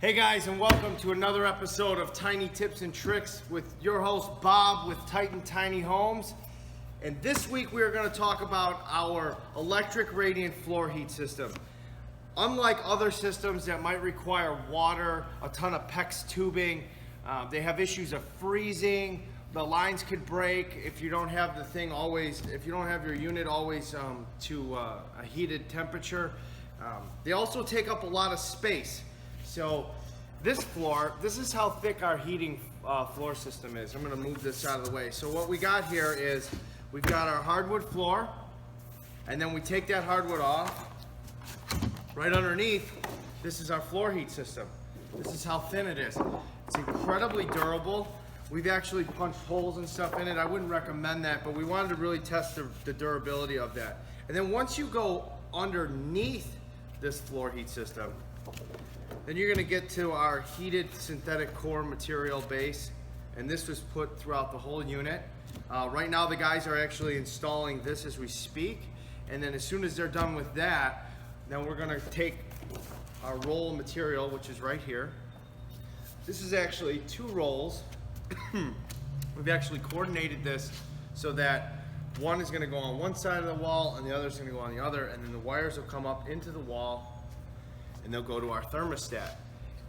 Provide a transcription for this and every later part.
Hey guys, and welcome to another episode of Tiny Tips and Tricks with your host Bob with Titan Tiny Homes. And this week we are going to talk about our electric radiant floor heat system. Unlike other systems that might require water, a ton of PEX tubing, they have issues of freezing. The lines could break if you don't have the thing always, if you don't have your unit always to a heated temperature. They also take up a lot of space. So this floor, this is how thick our heating floor system is. I'm gonna move this out of the way. So what we got here is, we've got our hardwood floor, and then we take that hardwood off. Right underneath, this is our floor heat system. This is how thin it is. It's incredibly durable. We've actually punched holes and stuff in it. I wouldn't recommend that, but we wanted to really test the durability of that. And then once you go underneath this floor heat system, then you're gonna get to our heated synthetic core material base, and this was put throughout the whole unit. Right now the guys are actually installing this as we speak, and then as soon as they're done with that, then we're gonna take our roll of material, which is right here. This is actually 2 rolls. We've actually coordinated this so that one is gonna go on one side of the wall and the other is gonna go on the other, and then the wires will come up into the wall and they'll go to our thermostat.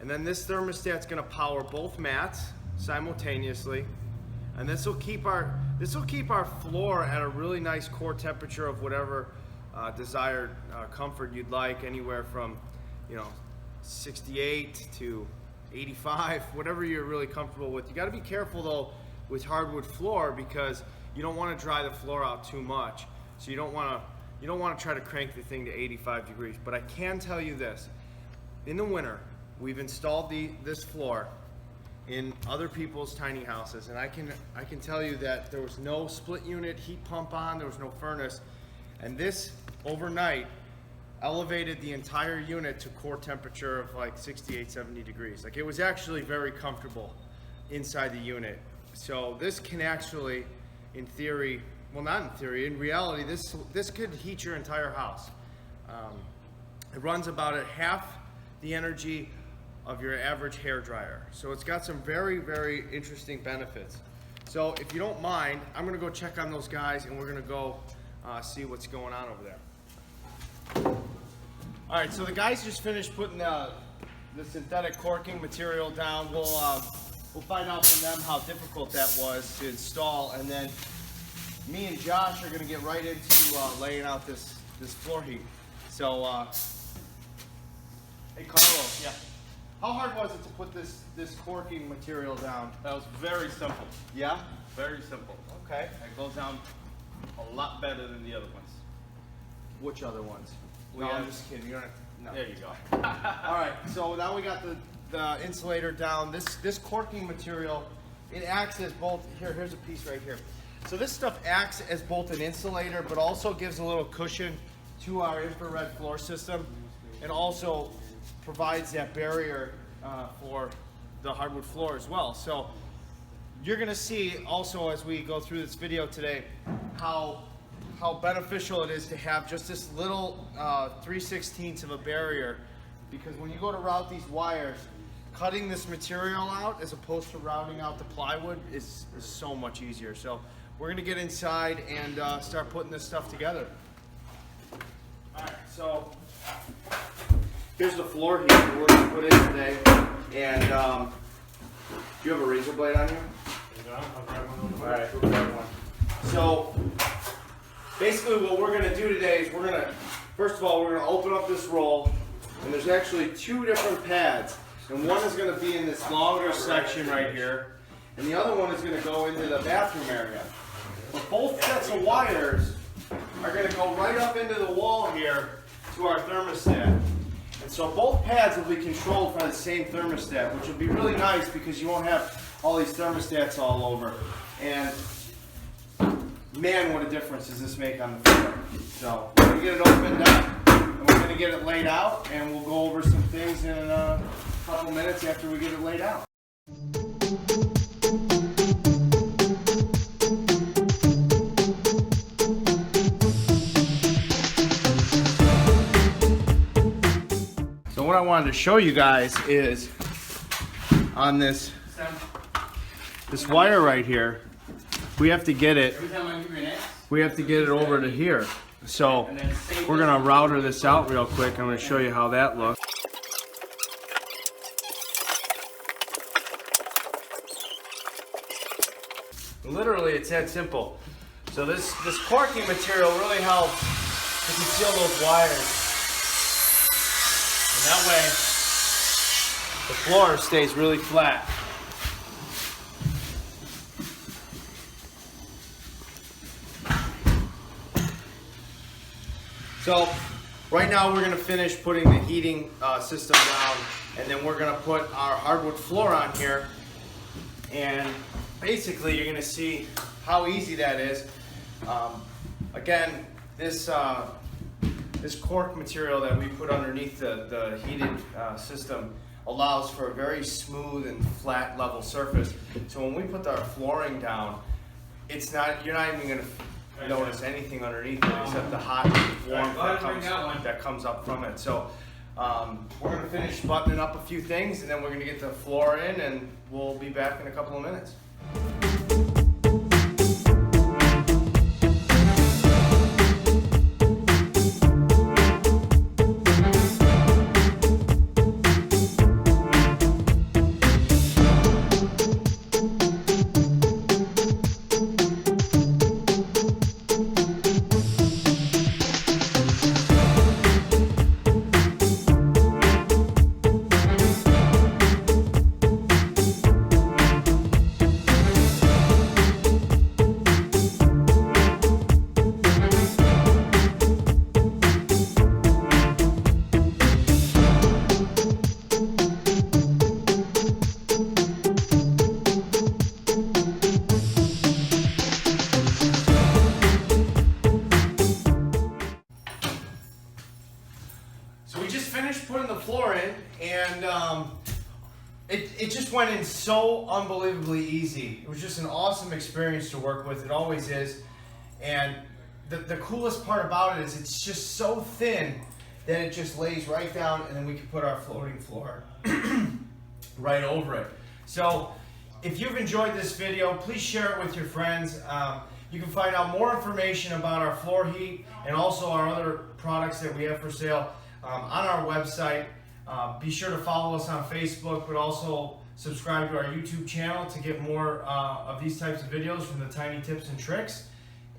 And then this thermostat's gonna power both mats simultaneously. And this will keep our floor at a really nice core temperature of whatever desired comfort you'd like, anywhere from 68 to 85, whatever you're really comfortable with. You gotta be careful though with hardwood floor, because you don't wanna dry the floor out too much. So you don't wanna try to crank the thing to 85 degrees. But I can tell you this, in the winter, we've installed this floor in other people's tiny houses, and I can tell you that there was no split unit heat pump on, there was no furnace, and this overnight elevated the entire unit to core temperature of like 68, 70 degrees. Like, it was actually very comfortable inside the unit. So this can actually, in theory, well, not in theory, in reality, this could heat your entire house. It runs about at half the energy of your average hair dryer. So it's got some very, very interesting benefits. So if you don't mind, I'm gonna go check on those guys, and we're gonna go see what's going on over there. All right, so the guys just finished putting the synthetic corking material down. We'll find out from them how difficult that was to install, and then me and Josh are gonna get right into laying out this floor heat. So, hey Carlos, yeah. How hard was it to put this corking material down? That was very simple. Yeah? Very simple. Okay. It goes down a lot better than the other ones. Which other ones? No, I'm just kidding. You don't have, no. There you go. All right, so now we got the insulator down. This corking material, it acts as both, here's a piece right here. So this stuff acts as both an insulator, but also gives a little cushion to our infrared floor system, and also provides that barrier for the hardwood floor as well. So you're gonna see also as we go through this video today how beneficial it is to have just this little 3/16 of a barrier, because when you go to route these wires, cutting this material out as opposed to routing out the plywood is so much easier. So we're gonna get inside and start putting this stuff together. All right, so here's the floor heat that we're gonna put in today. And do you have a razor blade on you? Yeah, I'll grab one over. All right, we'll grab one. So basically what we're gonna do today is first of all, we're gonna open up this roll, and there's actually 2 different pads. And one is gonna be in this longer section right here, and the other one is gonna go into the bathroom area. But both sets of wires are gonna go right up into the wall here to our thermostat. And so both pads will be controlled by the same thermostat, which will be really nice because you won't have all these thermostats all over. And man, what a difference does this make on the floor. So we're gonna get it opened up, and we're gonna get it laid out, and we'll go over some things in a couple minutes after we get it laid out. So what I wanted to show you guys is on this wire right here. We have to get it. Every time I give you an X, We have to get it over to here. So we're gonna router this out real quick. I'm gonna show you how that looks. Literally, it's that simple. So this corking material really helps to conceal those wires. And that way, the floor stays really flat. So right now we're gonna finish putting the heating system down, and then we're gonna put our hardwood floor on here. And basically you're gonna see how easy that is. Again, this cork material that we put underneath the heated system allows for a very smooth and flat level surface. So when we put our flooring down, you're not even gonna notice anything underneath it except the hot warmth that comes up from it. So we're gonna finish buttoning up a few things, and then we're gonna get the floor in, and we'll be back in a couple of minutes. So we just finished putting the floor in, and it just went in so unbelievably easy. It was just an awesome experience to work with. It always is. And the coolest part about it is it's just so thin that it just lays right down, and then we can put our floating floor right over it. So if you've enjoyed this video, please share it with your friends. You can find out more information about our floor heat and also our other products that we have for sale on our website. Be sure to follow us on Facebook, but also subscribe to our YouTube channel to get more of these types of videos from the Tiny Tips and Tricks.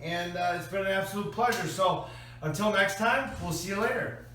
And it's been an absolute pleasure. So until next time, we'll see you later.